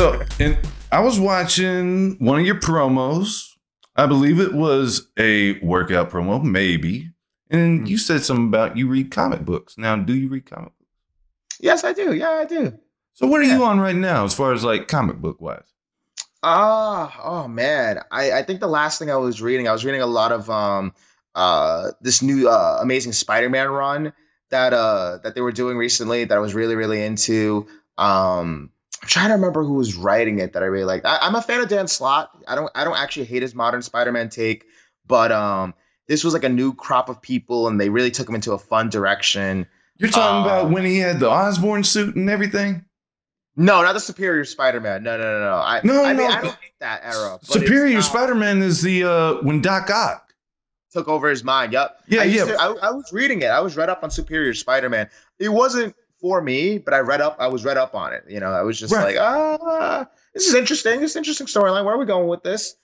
So, and I was watching one of your promos. I believe it was a workout promo, maybe. And you said something about you read comic books. Now, do you read comic books? Yes, I do. Yeah, I do. So what are you on right now as far as like comic book wise? Oh man. I think the last thing I was reading a lot of this new Amazing Spider-Man run that they were doing recently that I was really, really into. I'm trying to remember who was writing it that I really liked. I'm a fan of Dan Slott. I don't actually hate his modern Spider-Man take, but this was like a new crop of people and they really took him into a fun direction. You're talking about when he had the Osborn suit and everything? No, not the Superior Spider-Man. No. I mean, I don't hate that era. But Superior Spider-Man is the when Doc Ock took over his mind. Yep. Yeah, I was reading it. I was read up on Superior Spider-Man. It wasn't for me, but I was read up on it. You know, I was just like, this is interesting. This is an interesting storyline. Where are we going with this?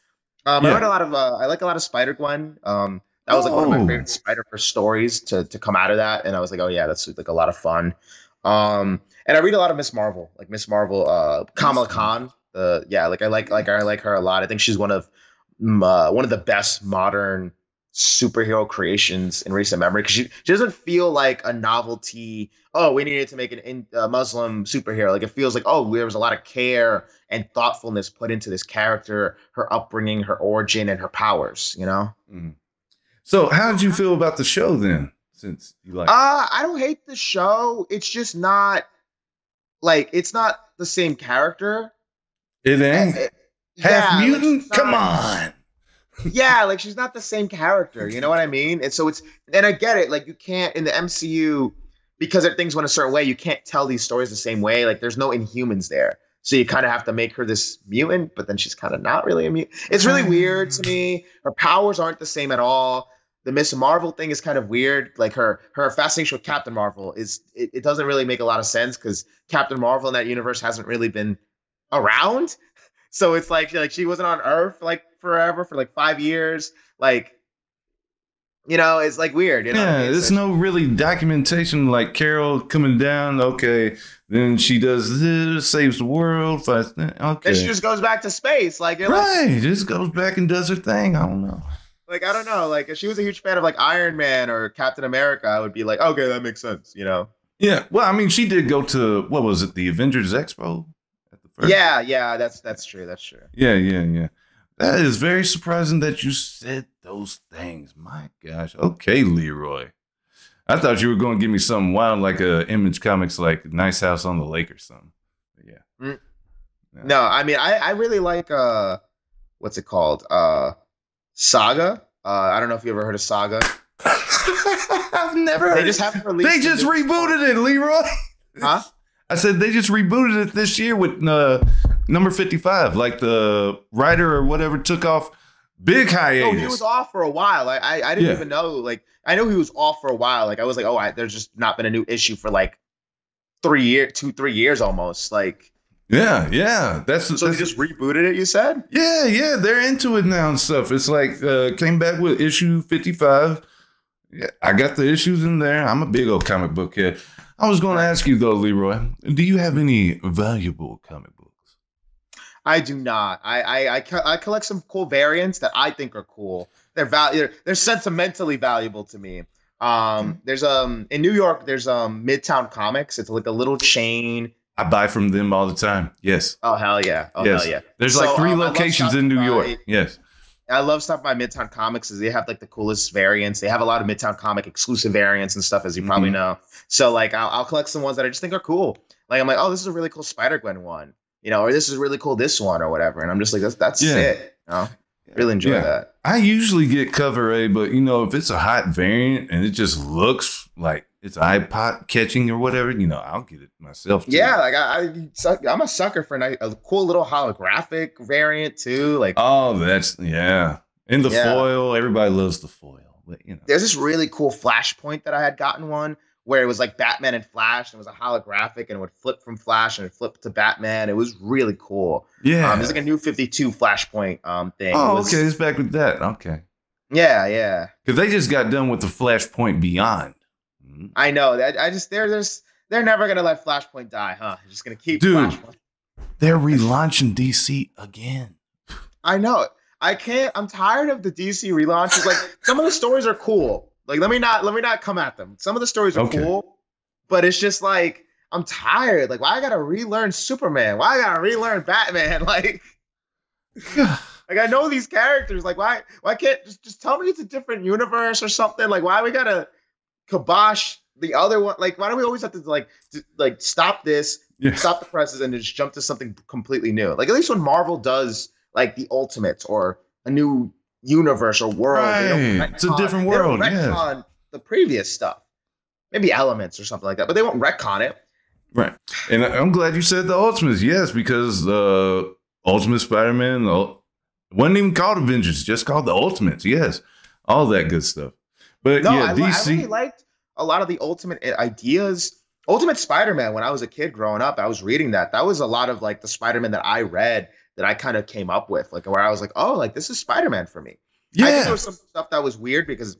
I read a lot of I like a lot of Spider-Gwen. That was like one of my favorite Spider-Verse stories to come out of that. And I was like, oh yeah, that's like a lot of fun. And I read a lot of Miss Marvel, Kamala Khan. I like her a lot. I think she's one of the best modern superhero creations in recent memory because she doesn't feel like a novelty. Oh, we needed to make a Muslim superhero. Like it feels like, oh, there was a lot of care and thoughtfulness put into this character, her upbringing, her origin, and her powers. You know. Mm. So, how did you feel about the show then? Since you like, I don't hate the show. It's just not. Like, it's not the same character. It ain't. Half mutant? Like Come on. Yeah, like she's not the same character. You know what I mean? And so and I get it. Like you can't, in the MCU, because things went a certain way, you can't tell these stories the same way. Like there's no Inhumans there. So you kind of have to make her this mutant, but then she's kind of not really a mutant. It's really weird to me. Her powers aren't the same at all. The Miss Marvel thing is kind of weird. Like her fascination with Captain Marvel it doesn't really make a lot of sense because Captain Marvel in that universe hasn't really been around. So it's like she wasn't on Earth like forever for like 5 years. Like, you know, it's like weird. You know yeah, there's no really documentation like Carol coming down. Okay, then she does this, saves the world. Okay, and she just goes back to space. Like, just goes back and does her thing. I don't know. Like, I don't know. Like, if she was a huge fan of like Iron Man or Captain America, I would be like, okay, that makes sense. You know? Yeah. Well, I mean, she did go to what was it, the Avengers Expo? At the first? Yeah. That's true. That's true. Yeah. That is very surprising that you said those things. My gosh. Okay, Leroy. I thought you were going to give me something wild like Image Comics, like Nice House on the Lake or something. But yeah. No, I mean, I really like what's it called? Saga. I don't know if you ever heard of Saga. I've never heard. They just haven't released. They just rebooted it, Leroy. Huh? I said they just rebooted it this year with number 55. Like the writer or whatever took off big hiatus. No, he was off for a while. I didn't even know. Like I know he was off for a while. Like I was like, oh, there's just not been a new issue for like 3 years almost. Like. Yeah. That's they just rebooted it, you said? Yeah. They're into it now and stuff. It's like came back with issue 55. Yeah, I got the issues in there. I'm a big old comic book head. I was going to ask you though, Leroy, do you have any valuable comic books? I do not. I collect some cool variants that I think are cool. They're sentimentally valuable to me. There's in New York, there's Midtown Comics. It's like a little chain. I buy from them all the time. Yes. Oh, hell yeah. Hell yeah. There's like 3 locations in New York. Yes. I love stuff by Midtown Comics is they have like the coolest variants. They have a lot of Midtown Comic exclusive variants and stuff, as you probably know. So like I'll collect some ones that I just think are cool. Like I'm like, oh, this is a really cool Spider-Gwen one, you know, or this is really cool this one or whatever. And I'm just like, that's it. You know? Really enjoy that. I usually get cover A, but you know, if it's a hot variant and it just looks like it's iPod catching or whatever, you know, I'll get it myself too. Yeah, like I'm a sucker for a cool little holographic variant too. Like, oh, that's and the foil. Everybody loves the foil. But, you know, there's this really cool Flashpoint that I had gotten one where it was like Batman and Flash, and it was a holographic, and it would flip from Flash and it flipped to Batman. It was really cool. Yeah, there's like a new 52 Flashpoint thing. Oh, okay, it's back with that. Okay. Yeah. Because they just got done with the Flashpoint Beyond. I know that. They're never gonna let Flashpoint die, huh? They're just gonna keep Flashpoint. They're relaunching DC again. I know. I can't. I'm tired of the DC relaunches. Like some of the stories are cool. Like let me not come at them. Some of the stories are cool, but it's just like I'm tired. Like why I gotta relearn Superman? Why I gotta relearn Batman? Like, like I know these characters. Like why can't just tell me it's a different universe or something? Like why we gotta kibosh the other one? Like why do we always have to like stop this, stop the presses, and just jump to something completely new? Like at least when Marvel does like the Ultimates or a new universe or world, it's a different world. They don't retcon the previous stuff, maybe elements or something like that, but they won't retcon it. Right, and I'm glad you said the Ultimates, yes, because the Ultimate Spider-Man wasn't even called Avengers, just called the Ultimates, yes, all that good stuff. But no, I really liked a lot of the Ultimate ideas. Ultimate Spider-Man, when I was a kid growing up, I was reading that. That was a lot of like the Spider-Man that I read that I kind of came up with, like where I was like, oh, like this is Spider-Man for me. Yeah. I think there was some stuff that was weird because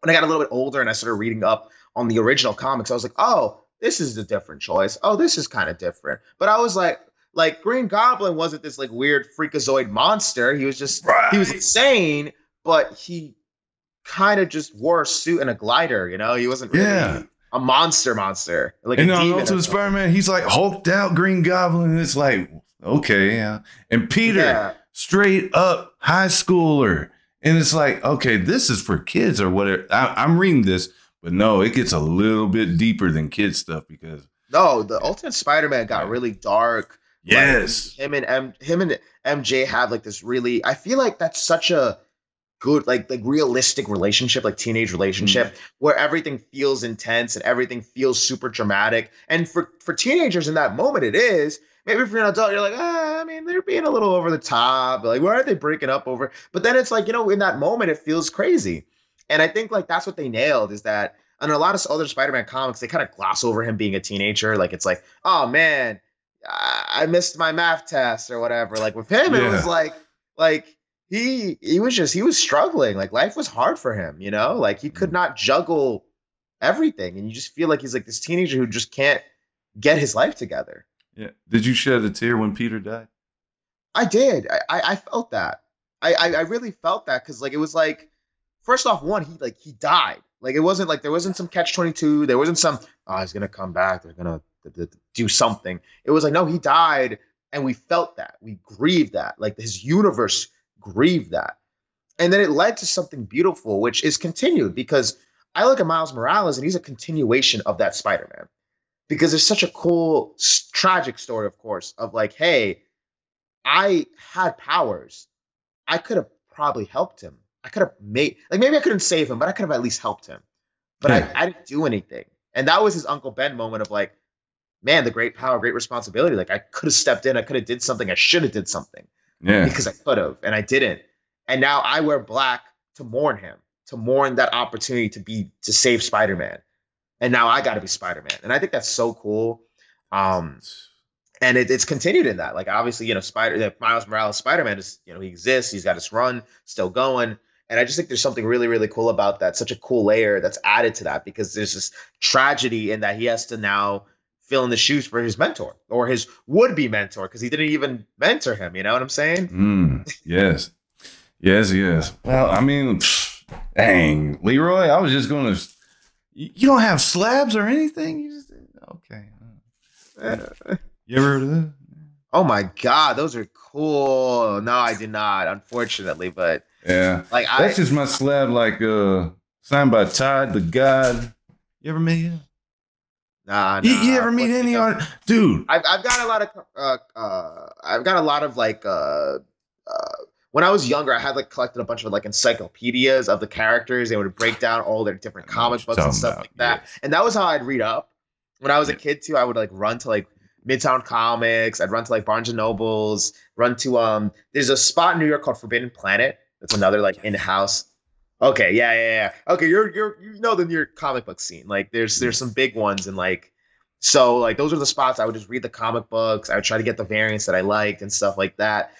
when I got a little bit older and I started reading up on the original comics, I was like, oh, this is a different choice. Oh, this is kind of different. But I was like Green Goblin wasn't this like weird freakazoid monster. He was just, he was insane, but he kind of just wore a suit and a glider, you know? He wasn't really a monster. Like and on Ultimate Spider-Man, he's like hulked out Green Goblin, and it's like, okay, yeah. And Peter, straight up high schooler. And it's like, okay, this is for kids or whatever. I'm reading this, but no, it gets a little bit deeper than kid stuff because the Ultimate Spider-Man got really dark. Yes. Like, him and MJ have like this really, I feel like that's such a good, like realistic relationship, like teenage relationship, where everything feels intense and everything feels super dramatic. And for teenagers in that moment, it is. Maybe for an adult, you're like, I mean, they're being a little over the top. Like, why are they breaking up over? But then it's like, in that moment, it feels crazy. And I think like that's what they nailed is that in a lot of other Spider-Man comics, they kind of gloss over him being a teenager. Like, it's like, oh man, I missed my math test or whatever. Like with him, it was like he was struggling. Like life was hard for him, like he could not juggle everything. And you just feel like he's like this teenager who just can't get his life together. Yeah. Did you shed a tear when Peter died? I did. I felt that. I really felt that because like it was like, first off, he died. Like it wasn't like there wasn't some catch-22. There wasn't some he's gonna come back. They're gonna do something. It was like no, he died, and we felt that. We grieved that. Like his universe grieved that, and then it led to something beautiful, which is continued because I look at Miles Morales and he's a continuation of that Spider-Man. Because there's such a cool, tragic story, of course, of like, hey, I had powers. I could have probably helped him. I could have maybe I couldn't save him, but I could have at least helped him. But I didn't do anything. And that was his Uncle Ben moment of like, man, the great power, great responsibility. Like I could have stepped in. I could have did something. I should have did something. Yeah. Because I could have, and I didn't. And now I wear black to mourn him, to mourn that opportunity to save Spider-Man. And now I got to be Spider-Man. And I think that's so cool. And it's continued in that. Like, obviously, Miles Morales, Spider-Man is, he exists. He's got his run still going. And I just think there's something really, really cool about that. Such a cool layer that's added to that because there's this tragedy in that he has to now fill in the shoes for his mentor or his would-be mentor because he didn't even mentor him. You know what I'm saying? Yes. Yes. Well, I mean, dang, Leroy, I was just going to... You don't have slabs or anything? You just okay. You ever heard of that? Oh my God, those are cool. No, I did not, unfortunately. But yeah, like that's just my slab, like signed by Todd the God. You ever meet him? Nah. You ever meet any art, dude? I've got a lot of like when I was younger, I had like collected a bunch of like encyclopedias of the characters. They would break down all their different comic books and stuff like that. Yes. And that was how I'd read up. When I was a kid too, I would like run to like Midtown Comics. I'd run to like Barnes and Nobles, run to there's a spot in New York called Forbidden Planet. That's another like in-house. Okay, yeah. Okay, you're the New York comic book scene. Like there's some big ones and like so like those are the spots I would just read the comic books. I would try to get the variants that I liked and stuff like that.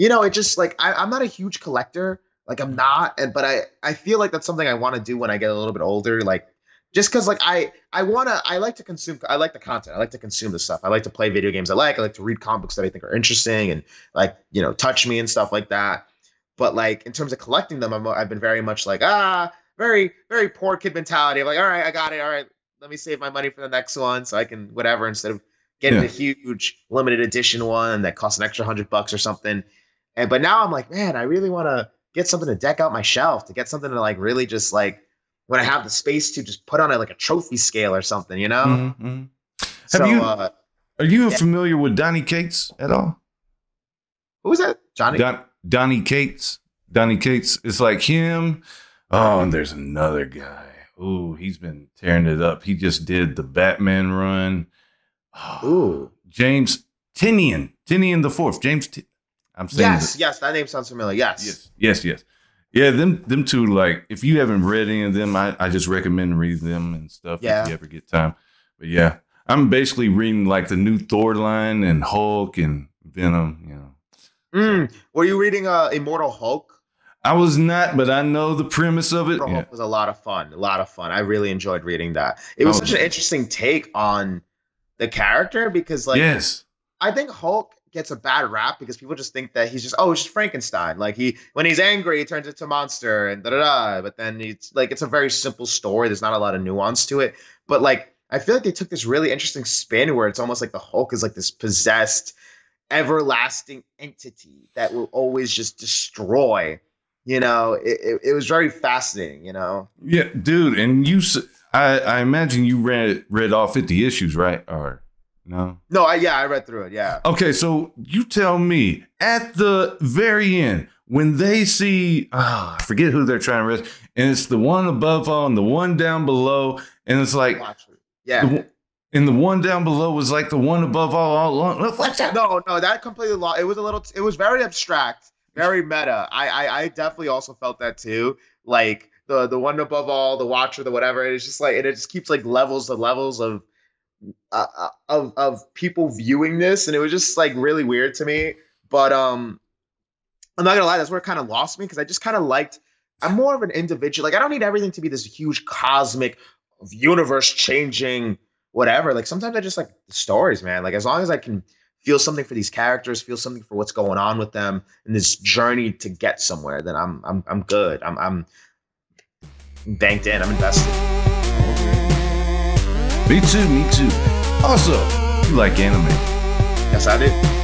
It just like I'm not a huge collector, like I'm not, but I feel like that's something I want to do when I get a little bit older, like just because like I like to consume, I like the content, I like to consume the stuff, I like to play video games, I like to read comic books that I think are interesting and like, you know, touch me and stuff like that. But like in terms of collecting them, I've been very much like very very poor kid mentality. I'm like, all right, I got it, all right, let me save my money for the next one so I can whatever, instead of getting a huge limited edition one that costs an extra $100 or something. But now I'm like, man, I really want to get something to deck out my shelf, to get something to like really just like, when I have the space to just put on like a trophy scale or something, you know? Mm-hmm. Are you familiar with Donny Cates at all? Who was that? Donny Cates. Donny Cates. It's like him. Oh, and there's another guy. Ooh, he's been tearing it up. He just did the Batman run. Ooh. James Tynion the Fourth. I'm saying yes, that name sounds familiar. Yes. Yeah, them two, like, if you haven't read any of them, I just recommend reading them and stuff if you ever get time. But yeah, I'm basically reading like the new Thor line and Hulk and Venom, you know. Were you reading Immortal Hulk? I was not, but I know the premise of it. Hulk was a lot of fun. I really enjoyed reading that. It was such an interesting take on the character because, like, I think Hulk gets a bad rap because people just think that he's just it's just Frankenstein. Like when he's angry, he turns into a monster and da-da-da. But then it's like it's a very simple story. There's not a lot of nuance to it. But like I feel like they took this really interesting spin where it's almost like the Hulk is like this possessed, everlasting entity that will always just destroy. You know, it was very fascinating. You know. Yeah, dude, and I imagine you read all 50 issues, right? Or no? No, I read through it, yeah. Okay, so you tell me, at the very end, when they see, I forget who they're trying to rescue, and it's the one above all and the one down below, and it's like, and the one down below was like the one above all along. No, that completely lost. It was very abstract, very meta. I definitely also felt that too. Like the one above all, the Watcher, the whatever. It's just like, and it just keeps like the levels of people viewing this, and it was just like really weird to me. But I'm not gonna lie, that's where it kind of lost me because I just kind of liked. I'm more of an individual. Like I don't need everything to be this huge cosmic, universe changing whatever. Like sometimes I just like the stories, man. Like as long as I can feel something for these characters, feel something for what's going on with them in this journey to get somewhere, then I'm good. I'm banked in. I'm invested. Me too. Also, you like anime? Yes, I do.